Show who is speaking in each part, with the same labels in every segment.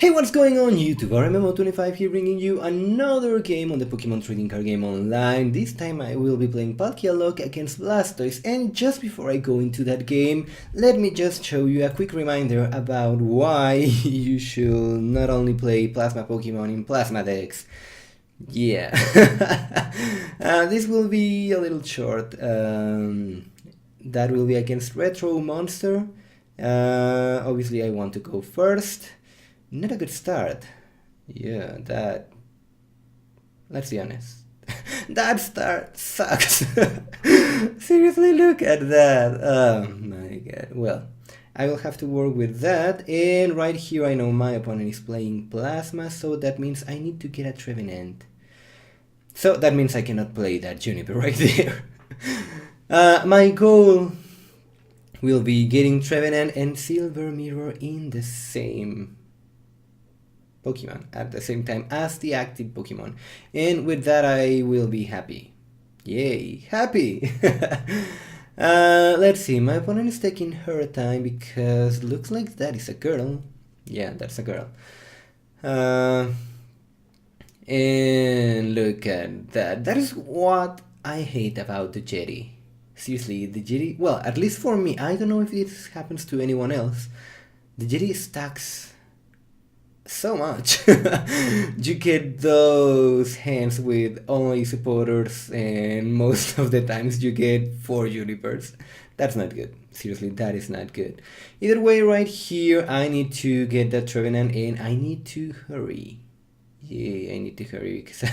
Speaker 1: Hey, what's going on YouTube? Rmmo25 here, bringing you another game on the Pokemon Trading Card Game Online. This time I will be playing Palkia against Blastoise, and just before I go into that game, let me just show you a quick reminder about why you should not only play Plasma Pokemon in Plasma decks. Yeah, this will be a little short. That will be against Retro Monster. Obviously I want to go first. Not a good start. Yeah, that... Let's be honest. That start sucks. Seriously, look at that. Oh my god. Well, I will have to work with that. And right here I know my opponent is playing Plasma, so that means I need to get a Trevenant. So that means I cannot play that Juniper right there. My goal will be getting Trevenant and Silver Mirror in the same Pokemon at the same time as the active Pokemon, and with that I will be happy. Yay, happy! Let's see, my opponent is taking her time because looks like that is a girl. Yeah, that's a girl. And look at that. That is what I hate about the Jetty. Seriously, the Jetty, well, at least for me, I don't know if this happens to anyone else. The Jetty stacks so much. You get those hands with only supporters, and most of the times you get 4 Unipers. That's not good. Seriously, that is not good. Either way, right here I need to get that Trevenant and I need to hurry. Yeah, I need to hurry because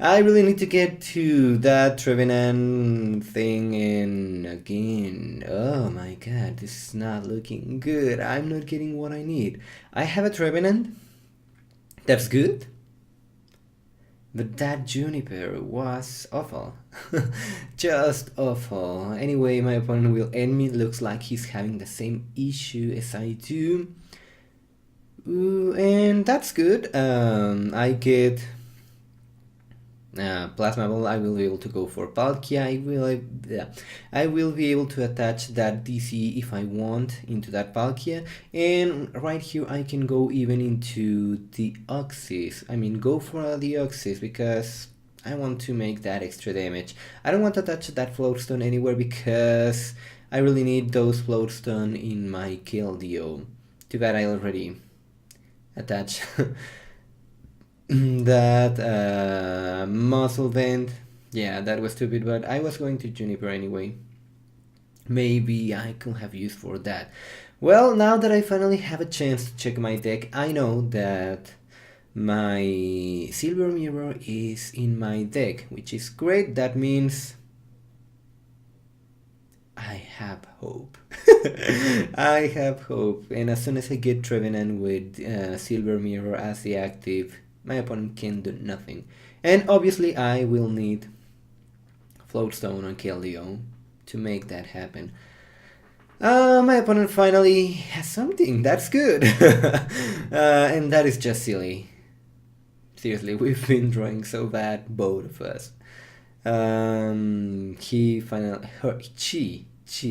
Speaker 1: I really need to get to that Trevenant thing, and again, oh my god, this is not looking good. I'm not getting what I need. I have a Trevenant, that's good, but that Juniper was awful. Just awful. Anyway, my opponent will end me. Looks like he's having the same issue as I do. Ooh, and that's good. I get Plasma Ball. I will be able to go for Palkia. I will be able to attach that DC if I want into that Palkia, and right here I can go even into the Oxys. I mean, go for the Oxys because I want to make that extra damage. I don't want to touch that Floatstone anywhere because I really need those Floatstone in my Keldeo. Too bad I already attach that Muscle Band. Yeah, that was stupid, but I was going to Juniper anyway. Maybe I could have used for that. Well, now that I finally have a chance to check my deck, I know that my Silver Mirror is in my deck, which is great. That means I have hope. I have hope, and as soon as I get Trevenant with Silver Mirror as the active, my opponent can do nothing. And obviously I will need Floatstone on Keldeo to make that happen. My opponent finally has something, that's good. And that is just silly. Seriously, we've been drawing so bad, both of us. She,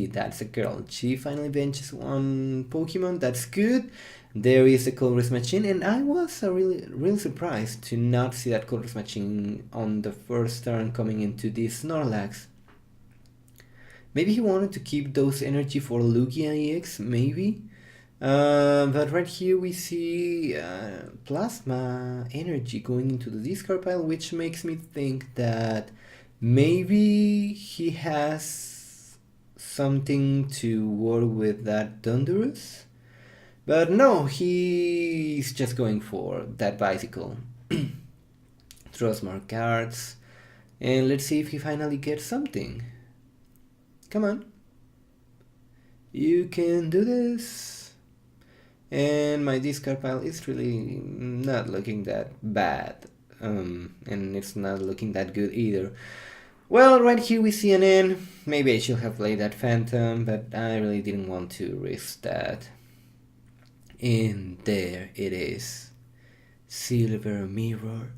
Speaker 1: that's a girl. She finally benches one Pokemon, that's good. There is a Colress Machine, and I was really surprised to not see that Colress Machine on the first turn coming into this Snorlax. Maybe he wanted to keep those energy for Lugia EX, maybe? But right here we see Plasma Energy going into the discard pile, which makes me think that maybe he has something to work with that Thunderous. But no, he's just going for that bicycle. Throws more cards. And let's see if he finally gets something. Come on. You can do this. And my discard pile is really not looking that bad. And it's not looking that good either. Well, right here we see an N. Maybe I should have played that Phantom, but I really didn't want to risk that. And there it is. Silver Mirror.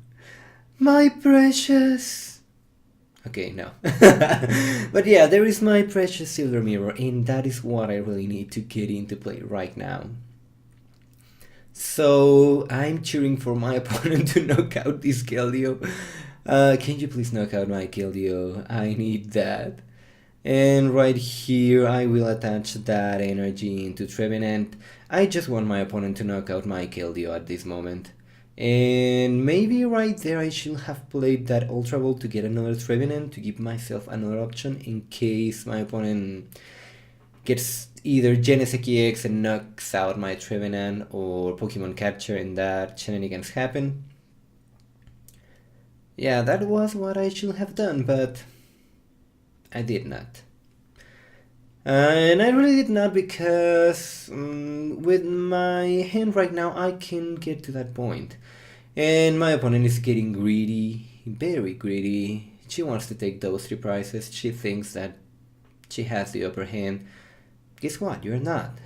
Speaker 1: My precious. Okay, no. But yeah, there is my precious Silver Mirror, and that is what I really need to get into play right now. So I'm cheering for my opponent to knock out this Keldeo. Can you please knock out my Keldeo? I need that. And right here I will attach that energy into Trevenant. I just want my opponent to knock out my Keldeo at this moment. And maybe right there I should have played that Ultra Ball to get another Trevenant to give myself another option in case my opponent gets either Geneseki X and knocks out my Trevenant or Pokemon Capture and that shenanigans happen. Yeah, that was what I should have done, but I did not. And I really did not because with my hand right now I can get to that point. And my opponent is getting greedy, very greedy. She wants to take those 3 prizes. She thinks that she has the upper hand. Guess what? You're not.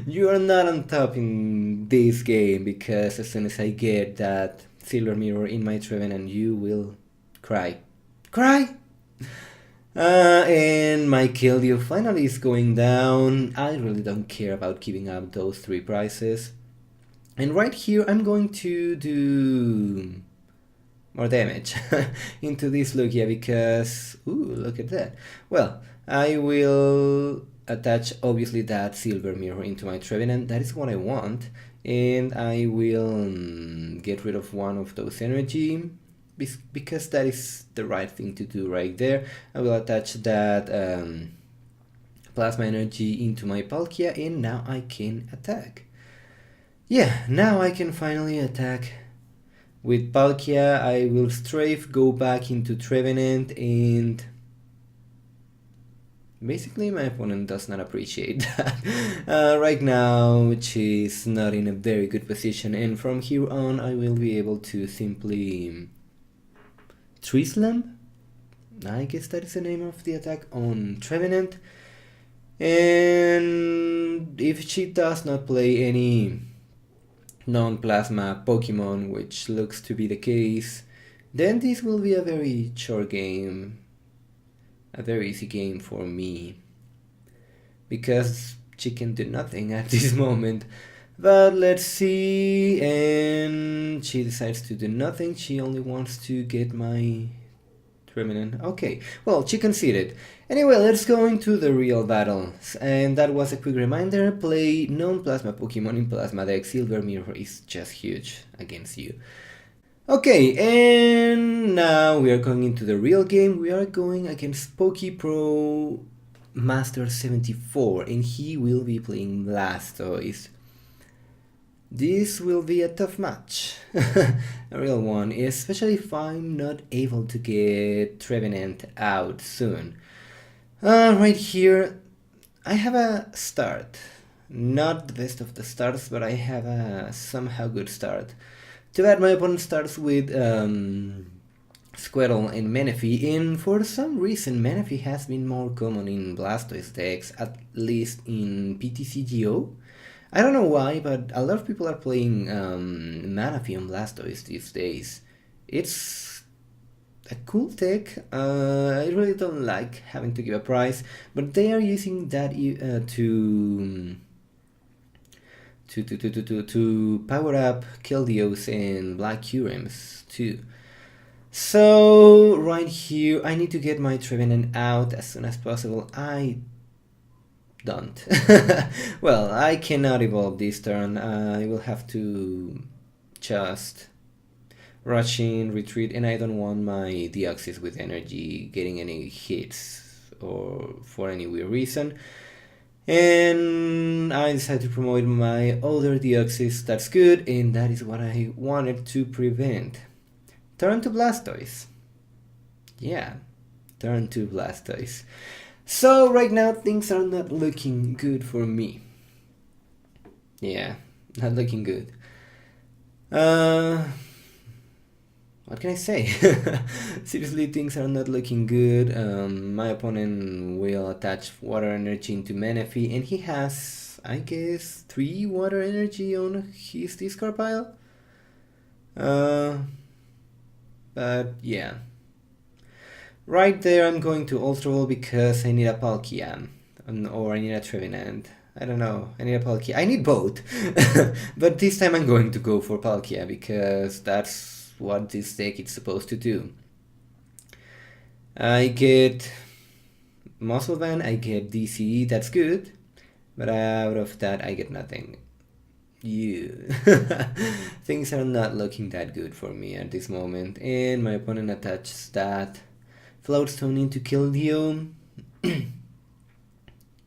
Speaker 1: You are not on top in this game because as soon as I get that silver mirror in my Trevenant, you will cry. Cry! And my Keldeo finally is going down. I really don't care about giving up those 3 prizes. And right here I'm going to do more damage into this Lugia because, ooh, look at that. Well, I will attach obviously that silver mirror into my Trevenant. That is what I want. And I will get rid of one of those energy because that is the right thing to do right there. I will attach that plasma energy into my Palkia and now I can attack. Yeah, now I can finally attack. With Palkia I will strafe, go back into Trevenant, and basically my opponent does not appreciate that. Right now she's not in a very good position, and from here on I will be able to simply Tree Slam? I guess that is the name of the attack on Trevenant. And if she does not play any non-plasma Pokemon, which looks to be the case, then this will be a very short game, a very easy game for me, because she can do nothing at this moment. But let's see, and she decides to do nothing. She only wants to get my Trevenant. Okay, well, she conceded. Anyway, let's go into the real battles. And that was a quick reminder, play non-plasma Pokemon in Plasma Deck. Silver Mirror is just huge against you. Okay, and now we are going into the real game. We are going against pokepromaster74's, and he will be playing Blastoise. This will be a tough match, a real one, especially if I'm not able to get Trevenant out soon. Right here, I have a start. Not the best of the starts, but I have a somehow good start. Too bad my opponent starts with Squirtle and Manaphy, and for some reason Manaphy has been more common in Blastoise decks, at least in PTCGO. I don't know why, but a lot of people are playing Manaphy on Blastoise these days. It's a cool tech. I really don't like having to give a prize, but they are using that to power up Keldeos and Black Curims too. So right here, I need to get my Trevenant out as soon as possible. I don't. Well, I cannot evolve this turn. I will have to just rush in, retreat, and I don't want my Deoxys with energy getting any hits or for any weird reason. And I decided to promote my other Deoxys. That's good, and that is what I wanted to prevent. Turn to Blastoise. Yeah, turn to Blastoise. So right now things are not looking good for me. Yeah, not looking good. What can I say? Seriously, things are not looking good. My opponent will attach water energy into Manaphy, and he has, I guess, 3 water energy on his discard pile. But yeah. Right there I'm going to Ultra Ball because I need a Palkia, or I need a Trevenant. I don't know. I need a Palkia. I need both. But this time I'm going to go for Palkia because that's what this deck is supposed to do. I get Muscle Van, I get DCE, that's good. But out of that I get nothing. You. Things are not looking that good for me at this moment. And my opponent attaches that Floatstone into Killdew.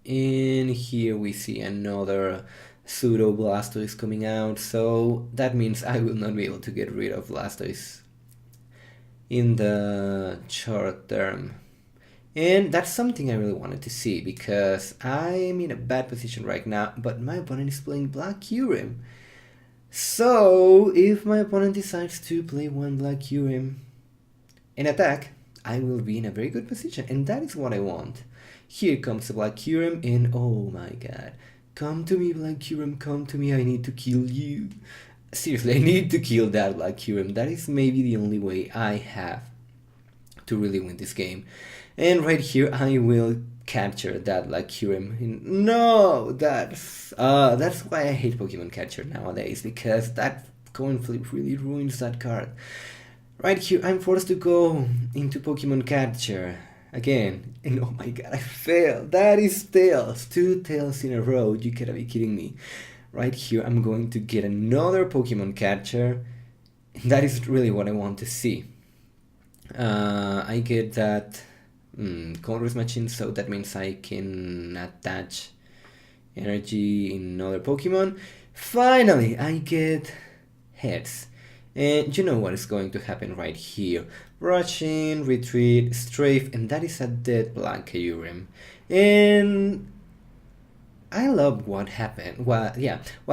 Speaker 1: And here we see another pseudo Blastoise coming out, so that means I will not be able to get rid of Blastoise in the short term. And that's something I really wanted to see, because I'm in a bad position right now, but my opponent is playing Black Kyurem. So if my opponent decides to play one Black Kyurem and attack, I will be in a very good position, and that is what I want. Here comes the Black Kyurem, and oh my god. Come to me, Black Kyurem, come to me, I need to kill you. Seriously, I need to kill that Black Kyurem. That is maybe the only way I have to really win this game. And right here, I will capture that Black Kyurem. No, that's why I hate Pokemon Catcher nowadays, because that coin flip really ruins that card. Right here, I'm forced to go into Pokemon Catcher again, and oh my god, I failed. That is tails, 2 tails in a row. You gotta be kidding me. Right here, I'm going to get another Pokemon Catcher. That is really what I want to see. I get that Colress Machine, so that means I can attach energy in another Pokemon. Finally, I get Heads. And you know what is going to happen right here. Rush in, retreat, strafe, and that is a dead Black Kyurem. And I love what happened. What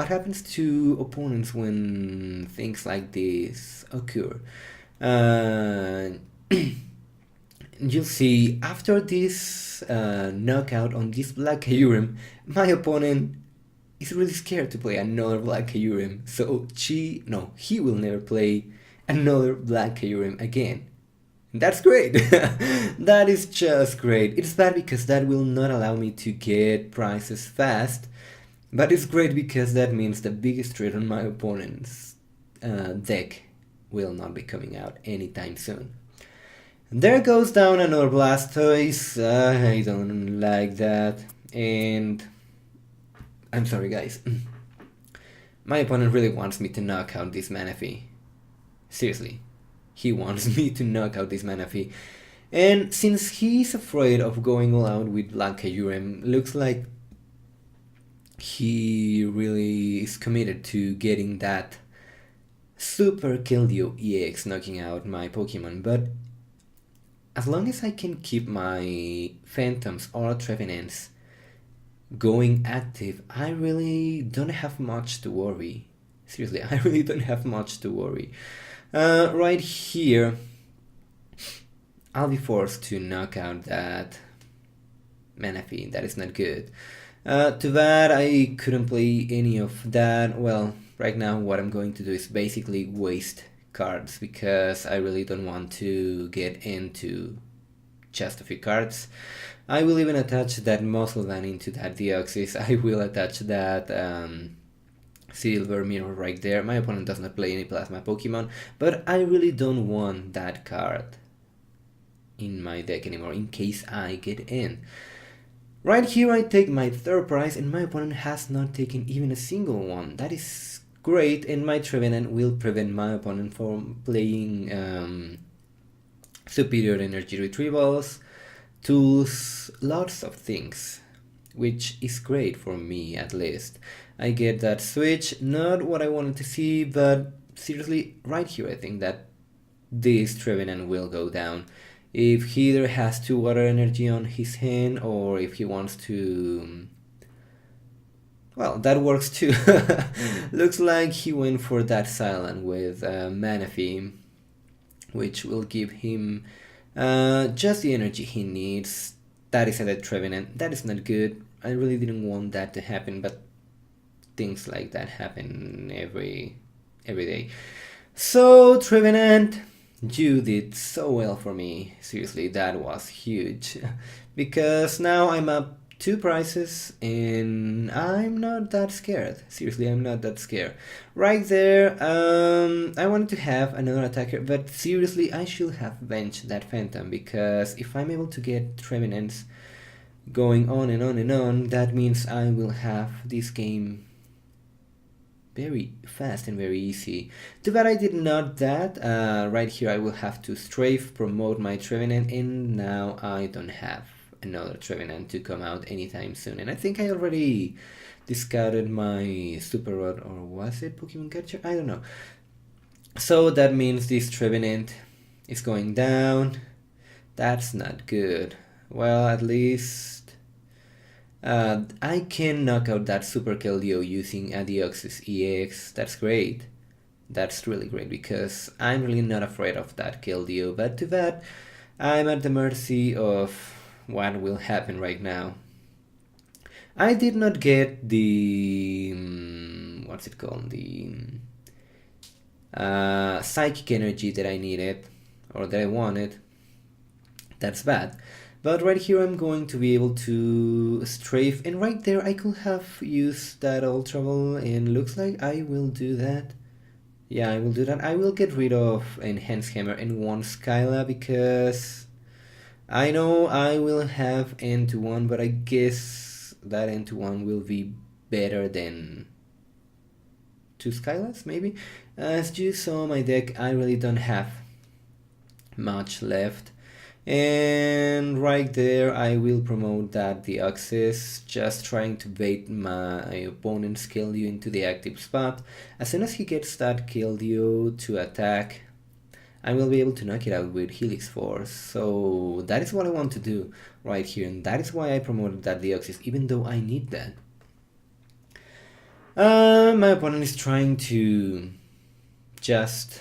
Speaker 1: happens to opponents when things like this occur. You'll see after this knockout on this Black Kyurem, my opponent is really scared to play another Black Kyurem, so he will never play another Black Kyurem again. That's great. That is just great. It's bad because that will not allow me to get prizes fast, but it's great because that means the biggest threat on my opponent's deck will not be coming out anytime soon. There goes down another Blastoise. I don't like that, and I'm sorry guys. My opponent really wants me to knock out this Manaphy. Seriously. He wants me to knock out this Manaphy. And since he's afraid of going all out with Black Kyurem, looks like he really is committed to getting that Super Killdew EX knocking out my Pokemon. But as long as I can keep my Phantoms or Trevenants going active, I really don't have much to worry. Seriously, I really don't have much to worry. Right here, I'll be forced to knock out that Manaphy. That is not good. Too bad I couldn't play any of that. Well, right now what I'm going to do is basically waste cards, because I really don't want to get into just a few cards. I will even attach that Muscle Van into that Deoxys. I will attach that Silver Mirror right there. My opponent does not play any Plasma Pokemon, but I really don't want that card in my deck anymore in case I get in. Right here I take my third prize, and my opponent has not taken even a single one. That is great, and my Trevenant will prevent my opponent from playing superior energy retrievals, tools, lots of things, which is great for me at least. I get that switch, not what I wanted to see, but seriously, right here I think that this Trevenant will go down. If he either has 2 water energy on his hand, or if he wants to... well, that works too. Looks like he went for that Silent with Manaphy, which will give him just the energy he needs. That is a dead Trevenant. That is not good. I really didn't want that to happen, but things like that happen every day. So Trevenant, you did so well for me. Seriously, that was huge. Because now I'm up 2 prizes, and I'm not that scared. Seriously, I'm not that scared. Right there, I wanted to have another attacker, but seriously, I should have benched that Phantom, because if I'm able to get Trevenants going on and on and on, that means I will have this game very fast and very easy. Too bad I did not that. Right here I will have to strafe, promote my Trevenant, and now I don't have another Trevenant to come out anytime soon. And I think I already discarded my Super Rod, or was it Pokemon Catcher? I don't know. So that means this Trevenant is going down. That's not good. Well, at least I can knock out that Super Keldeo using a Deoxys EX. That's great. That's really great, because I'm really not afraid of that Keldeo, but too bad I'm at the mercy of what will happen right now. I did not get the what's it called, the psychic energy that I needed, or that I wanted. That's bad. But right here I'm going to be able to strafe, and right there I could have used that Ultra Ball, and looks like I will do that. Yeah, I will do that. I will get rid of Enhanced Hammer and one Skyla, because I know I will have N2-1, but I guess that N2-1 will be better than 2 Skylas, maybe? As you saw my deck, I really don't have much left. And right there I will promote that Deoxys, just trying to bait my opponent's Keldeo into the active spot. As soon as he gets that Keldeo to attack, I will be able to knock it out with Helix Force. So that is what I want to do right here, and that is why I promoted that Deoxys, even though I need that. My opponent is trying to just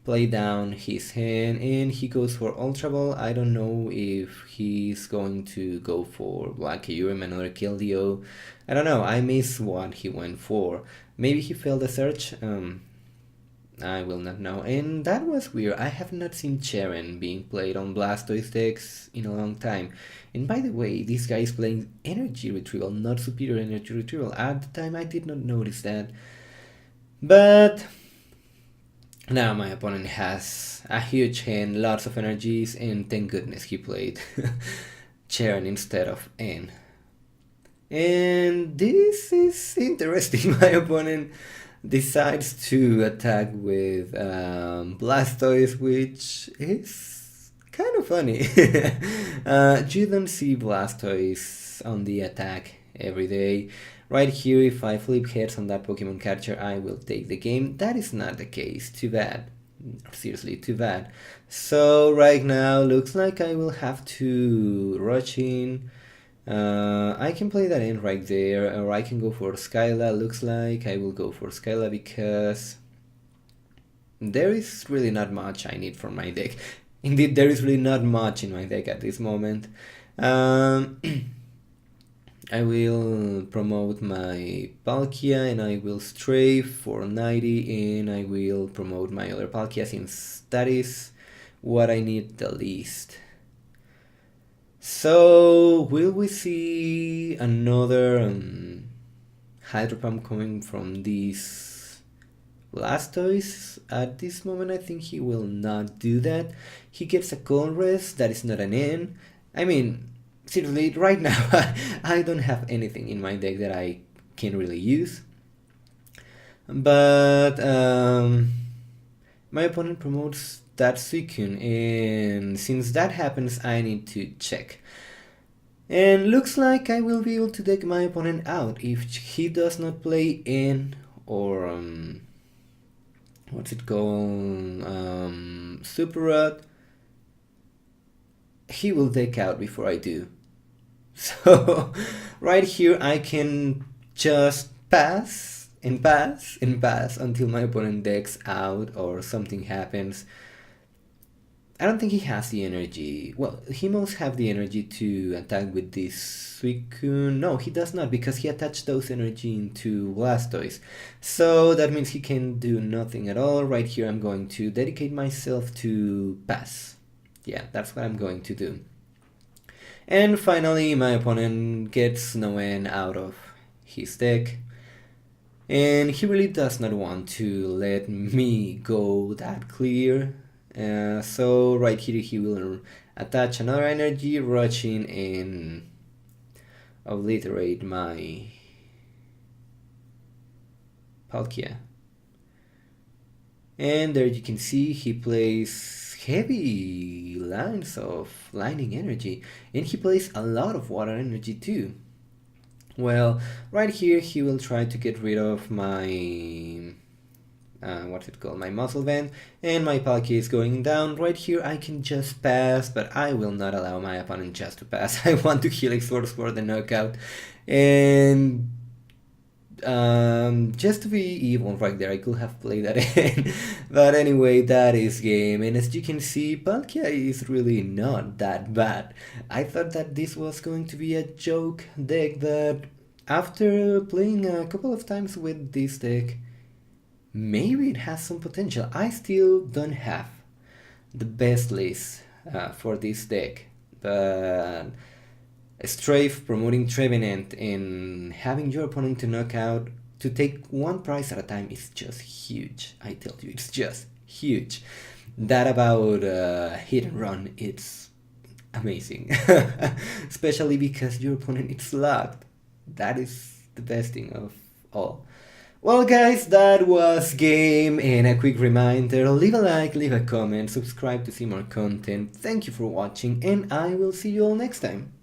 Speaker 1: play down his hand, and he goes for Ultra Ball. I don't know if he's going to go for Black Urim, another Keldeo. I don't know, I miss what he went for. Maybe he failed the search, I will not know. And that was weird. I have not seen Cheren being played on Blastoise decks in a long time. And by the way, this guy is playing Energy Retrieval, not Superior Energy Retrieval. At the time I did not notice that. But now my opponent has a huge hand, lots of energies, and thank goodness he played Cheren instead of N. And this is interesting. My opponent decides to attack with Blastoise, which is kind of funny. You don't see Blastoise on the attack every day. Right here, if I flip heads on that Pokemon Catcher, I will take the game. That is not the case. Too bad. Seriously, too bad. So right now, looks like I will have to rush in. I can play that in right there, or I can go for Skyla. Looks like I will go for Skyla, because there is really not much I need from my deck. Indeed, there is really not much in my deck at this moment. I will promote my Palkia, and I will strafe for 90, and I will promote my other Palkia, since that is what I need the least. So, will we see another Hydro Pump coming from this Blastoise? At this moment I think he will not do that. He gets a Cold Rest, that is not an N. I mean, seriously, right now I don't have anything in my deck that I can really use. But my opponent promotes that Suicune, and since that happens I need to check. And looks like I will be able to take my opponent out if he does not play in, or what's it called, Super Rod. He will take out before I do. So right here I can just pass and pass and pass until my opponent decks out or something happens. I don't think he has the energy. Well, he must have the energy to attack with this Suicune. No, he does not, because he attached those energy into Blastoise. So that means he can do nothing at all. Right here I'm going to dedicate myself to pass. Yeah, that's what I'm going to do. And finally, my opponent gets Noen out of his deck. And he really does not want to let me go that clear. So right here he will attach another energy, rush in and obliterate my Palkia. And there you can see he plays heavy lines of lightning energy, and he plays a lot of water energy too. Well, right here he will try to get rid of my my muscle band, and my Palkia is going down. Right here I can just pass, but I will not allow my opponent just to pass. I want to Helix Force for the knockout, and just to be evil right there, I could have played that in. But anyway, that is game, and as you can see, Palkia is really not that bad. I thought that this was going to be a joke deck, but after playing a couple of times with this deck, maybe it has some potential. I still don't have the best list for this deck, but Strafe promoting Trevenant and having your opponent to knock out to take one prize at a time is just huge. I tell you, it's just huge. That about hit and run, it's amazing. Especially because your opponent is locked. That is the best thing of all. Well guys, that was game, and a quick reminder, leave a like, leave a comment, subscribe to see more content. Thank you for watching, and I will see you all next time.